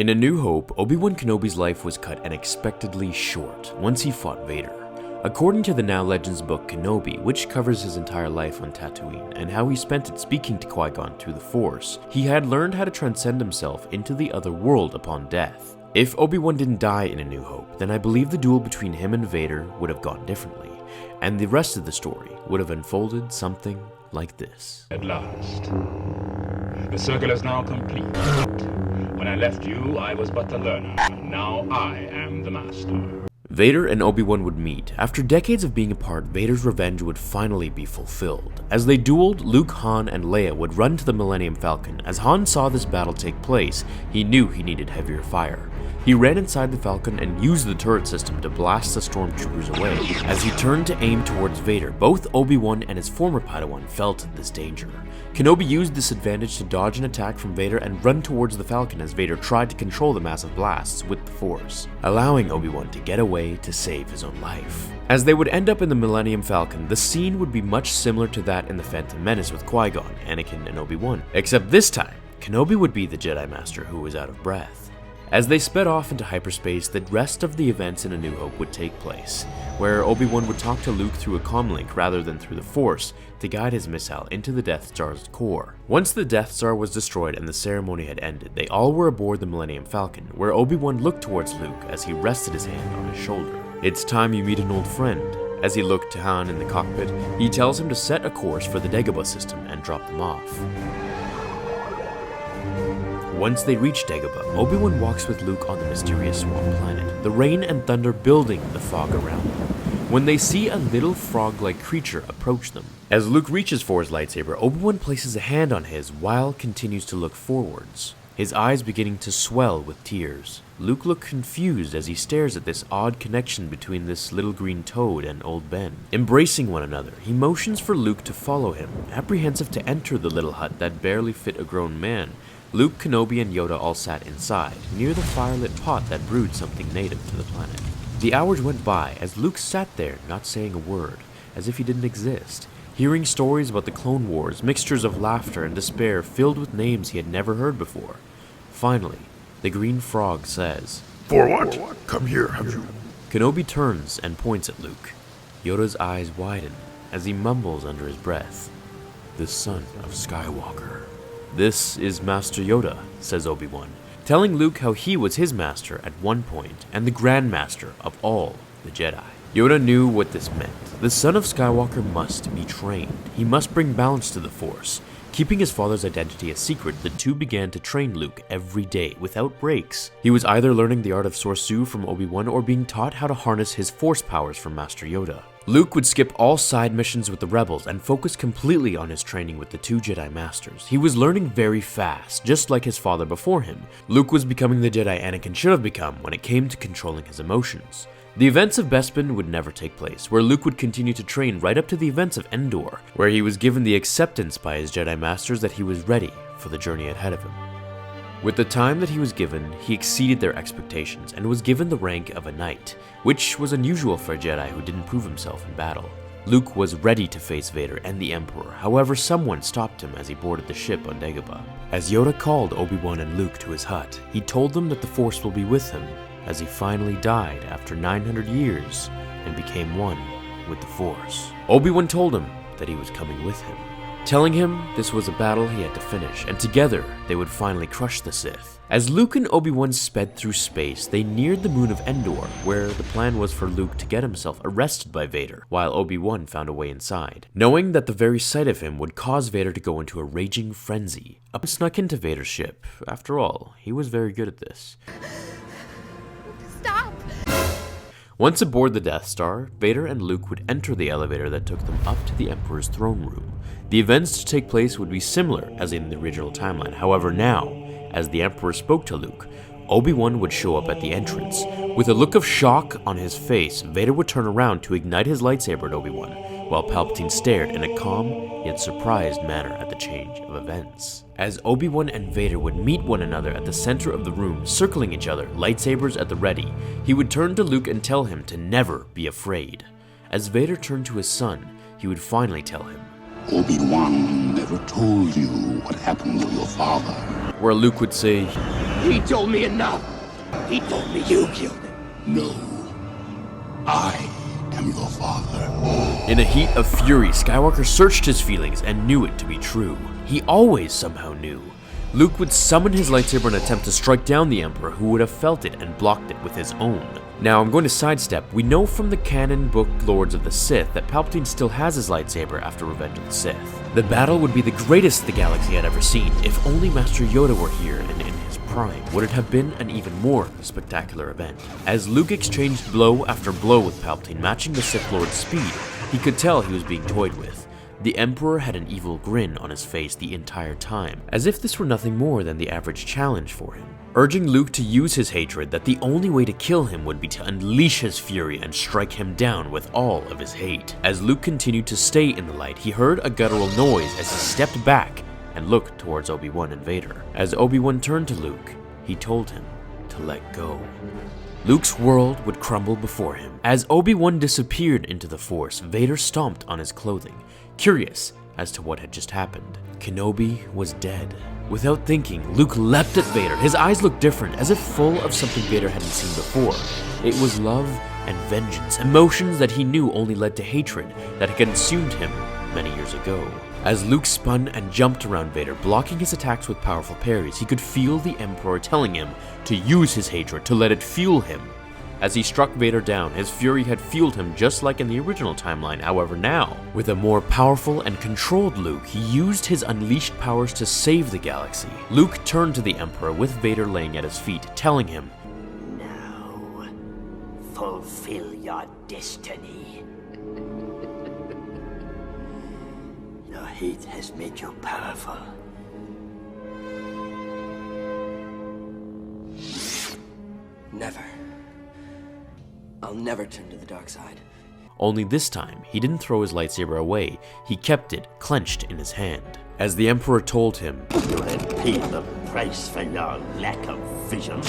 In A New Hope, Obi-Wan Kenobi's life was cut unexpectedly short once he fought Vader. According to the Now Legends book Kenobi, which covers his entire life on Tatooine and how he spent it speaking to Qui-Gon through the Force, he had learned how to transcend himself into the other world upon death. If Obi-Wan didn't die in A New Hope, then I believe the duel between him and Vader would have gone differently, and the rest of the story would have unfolded something like this. At last. The circle is now complete. When I left you, I was but the learner. Now I am the master. Vader and Obi-Wan would meet. After decades of being apart, Vader's revenge would finally be fulfilled. As they dueled, Luke, Han, and Leia would run to the Millennium Falcon. As Han saw this battle take place, he knew he needed heavier fire. He ran inside the Falcon and used the turret system to blast the stormtroopers away. As he turned to aim towards Vader, both Obi-Wan and his former Padawan felt this danger. Kenobi used this advantage to dodge an attack from Vader and run towards the Falcon as Vader tried to control the massive blasts with the Force, allowing Obi-Wan to get away to save his own life. As they would end up in the Millennium Falcon, the scene would be much similar to that in The Phantom Menace with Qui-Gon, Anakin, and Obi-Wan, except this time, Kenobi would be the Jedi Master who was out of breath. As they sped off into hyperspace, the rest of the events in A New Hope would take place, where Obi-Wan would talk to Luke through a comlink rather than through the Force to guide his missile into the Death Star's core. Once the Death Star was destroyed and the ceremony had ended, they all were aboard the Millennium Falcon, where Obi-Wan looked towards Luke as he rested his hand on his shoulder. "It's time you meet an old friend." As he looked to Han in the cockpit, he tells him to set a course for the Dagobah system and drop them off. Once they reach Dagobah, Obi-Wan walks with Luke on the mysterious swamp planet, the rain and thunder building the fog around them, when they see a little frog-like creature approach them. As Luke reaches for his lightsaber, Obi-Wan places a hand on his while continues to look forwards, his eyes beginning to swell with tears. Luke looks confused as he stares at this odd connection between this little green toad and Old Ben. Embracing one another, he motions for Luke to follow him, apprehensive to enter the little hut that barely fit a grown man. Luke, Kenobi, and Yoda all sat inside, near the firelit pot that brewed something native to the planet. The hours went by as Luke sat there not saying a word, as if he didn't exist, hearing stories about the Clone Wars, mixtures of laughter and despair filled with names he had never heard before. Finally, the green frog says, "For what? Come here, have you?" Kenobi turns and points at Luke. Yoda's eyes widen as he mumbles under his breath, "The son of Skywalker." "This is Master Yoda," says Obi-Wan, telling Luke how he was his master at one point and the Grand Master of all the Jedi. Yoda knew what this meant. The son of Skywalker must be trained. He must bring balance to the Force. Keeping his father's identity a secret, the two began to train Luke every day without breaks. He was either learning the art of Sorcerer from Obi-Wan or being taught how to harness his Force powers from Master Yoda. Luke would skip all side missions with the rebels and focus completely on his training with the two Jedi Masters. He was learning very fast, just like his father before him. Luke was becoming the Jedi Anakin should have become when it came to controlling his emotions. The events of Bespin would never take place, where Luke would continue to train right up to the events of Endor, where he was given the acceptance by his Jedi Masters that he was ready for the journey ahead of him. With the time that he was given, he exceeded their expectations and was given the rank of a knight, which was unusual for a Jedi who didn't prove himself in battle. Luke was ready to face Vader and the Emperor, however someone stopped him as he boarded the ship on Dagobah. As Yoda called Obi-Wan and Luke to his hut, he told them that the Force will be with him, as he finally died after 900 years and became one with the Force. Obi-Wan told him that he was coming with him, telling him this was a battle he had to finish, and together they would finally crush the Sith. As Luke and Obi-Wan sped through space, they neared the moon of Endor, where the plan was for Luke to get himself arrested by Vader, while Obi-Wan found a way inside, knowing that the very sight of him would cause Vader to go into a raging frenzy. Up snuck into Vader's ship. After all, he was very good at this. Stop! Once aboard the Death Star, Vader and Luke would enter the elevator that took them up to the Emperor's throne room. The events to take place would be similar as in the original timeline. However, now, as the Emperor spoke to Luke, Obi-Wan would show up at the entrance. With a look of shock on his face, Vader would turn around to ignite his lightsaber at Obi-Wan, while Palpatine stared in a calm yet surprised manner at the change of events. As Obi-Wan and Vader would meet one another at the center of the room, circling each other, lightsabers at the ready, he would turn to Luke and tell him to never be afraid. As Vader turned to his son, he would finally tell him, "Obi-Wan never told you what happened to your father." Where Luke would say, He told me enough. He told me you killed him. No. I am your father. In a heat of fury, Skywalker searched his feelings and knew it to be true. He always somehow knew. Luke would summon his lightsaber and attempt to strike down the Emperor, who would have felt it and blocked it with his own. Now, I'm going to sidestep. We know from the canon book Lords of the Sith that Palpatine still has his lightsaber after Revenge of the Sith. The battle would be the greatest the galaxy had ever seen, if only Master Yoda were here and in his prime. Would it have been an even more spectacular event? As Luke exchanged blow after blow with Palpatine, matching the Sith Lord's speed, he could tell he was being toyed with. The Emperor had an evil grin on his face the entire time, as if this were nothing more than the average challenge for him, urging Luke to use his hatred, that the only way to kill him would be to unleash his fury and strike him down with all of his hate. As Luke continued to stay in the light, he heard a guttural noise as he stepped back and looked towards Obi-Wan and Vader. As Obi-Wan turned to Luke, he told him to let go. Luke's world would crumble before him. As Obi-Wan disappeared into the Force, Vader stomped on his clothing, curious as to what had just happened. Kenobi was dead. Without thinking, Luke leapt at Vader. His eyes looked different, as if full of something Vader hadn't seen before. It was love and vengeance, emotions that he knew only led to hatred that had consumed him many years ago. As Luke spun and jumped around Vader, blocking his attacks with powerful parries, he could feel the Emperor telling him to use his hatred, to let it fuel him. As he struck Vader down, his fury had fueled him just like in the original timeline. However, now, with a more powerful and controlled Luke, he used his unleashed powers to save the galaxy. Luke turned to the Emperor with Vader laying at his feet, telling him, Now, fulfill your destiny. Your hate has made you powerful. Never. I'll never turn to the dark side. Only this time, he didn't throw his lightsaber away, he kept it clenched in his hand. As the Emperor told him, You have paid the price for your lack of vision.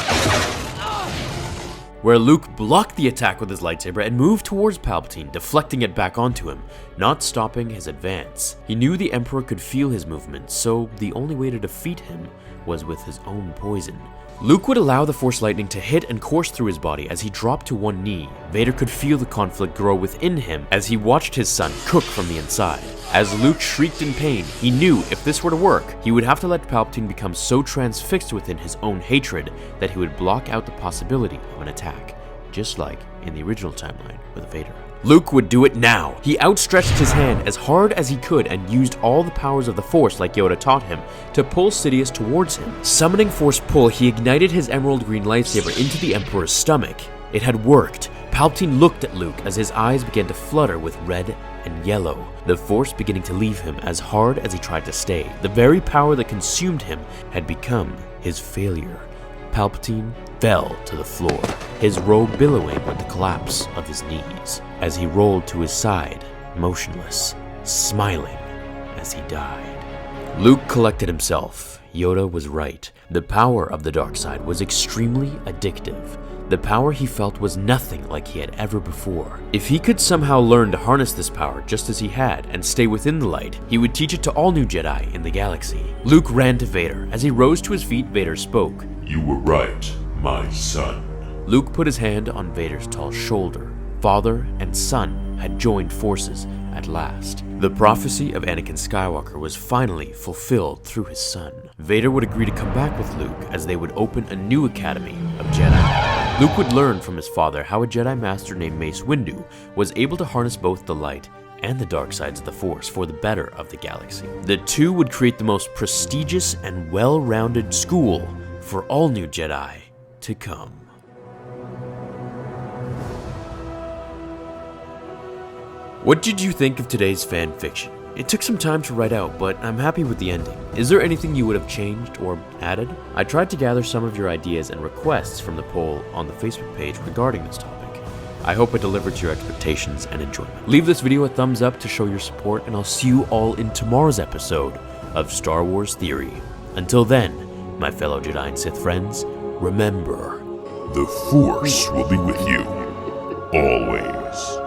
where Luke blocked the attack with his lightsaber and moved towards Palpatine, deflecting it back onto him, not stopping his advance. He knew the Emperor could feel his movements, so the only way to defeat him was with his own poison. Luke would allow the Force lightning to hit and course through his body as he dropped to one knee. Vader could feel the conflict grow within him as he watched his son cook from the inside. As Luke shrieked in pain, he knew if this were to work, he would have to let Palpatine become so transfixed within his own hatred that he would block out the possibility of an attack, just like in the original timeline with Vader. Luke would do it now. He outstretched his hand as hard as he could and used all the powers of the Force like Yoda taught him to pull Sidious towards him. Summoning Force Pull, he ignited his emerald green lightsaber into the Emperor's stomach. It had worked. Palpatine looked at Luke as his eyes began to flutter with red and yellow, the Force beginning to leave him as hard as he tried to stay. The very power that consumed him had become his failure. Palpatine fell to the floor, his robe billowing with the collapse of his knees, as he rolled to his side, motionless, smiling as he died. Luke collected himself. Yoda was right. The power of the dark side was extremely addictive. The power he felt was nothing like he had ever before. If he could somehow learn to harness this power just as he had and stay within the light, he would teach it to all new Jedi in the galaxy. Luke ran to Vader. As he rose to his feet, Vader spoke. You were right, my son. Luke put his hand on Vader's tall shoulder. Father and son had joined forces at last. The prophecy of Anakin Skywalker was finally fulfilled through his son. Vader would agree to come back with Luke as they would open a new academy of Jedi. Luke would learn from his father how a Jedi master named Mace Windu was able to harness both the light and the dark sides of the Force for the better of the galaxy. The two would create the most prestigious and well-rounded school for all new Jedi to come. What did you think of today's fan fiction? It took some time to write out, but I'm happy with the ending. Is there anything you would have changed or added? I tried to gather some of your ideas and requests from the poll on the Facebook page regarding this topic. I hope I delivered to your expectations and enjoyment. Leave this video a thumbs up to show your support, and I'll see you all in tomorrow's episode of Star Wars Theory. Until then, my fellow Jedi and Sith friends, remember, The Force will be with you, always.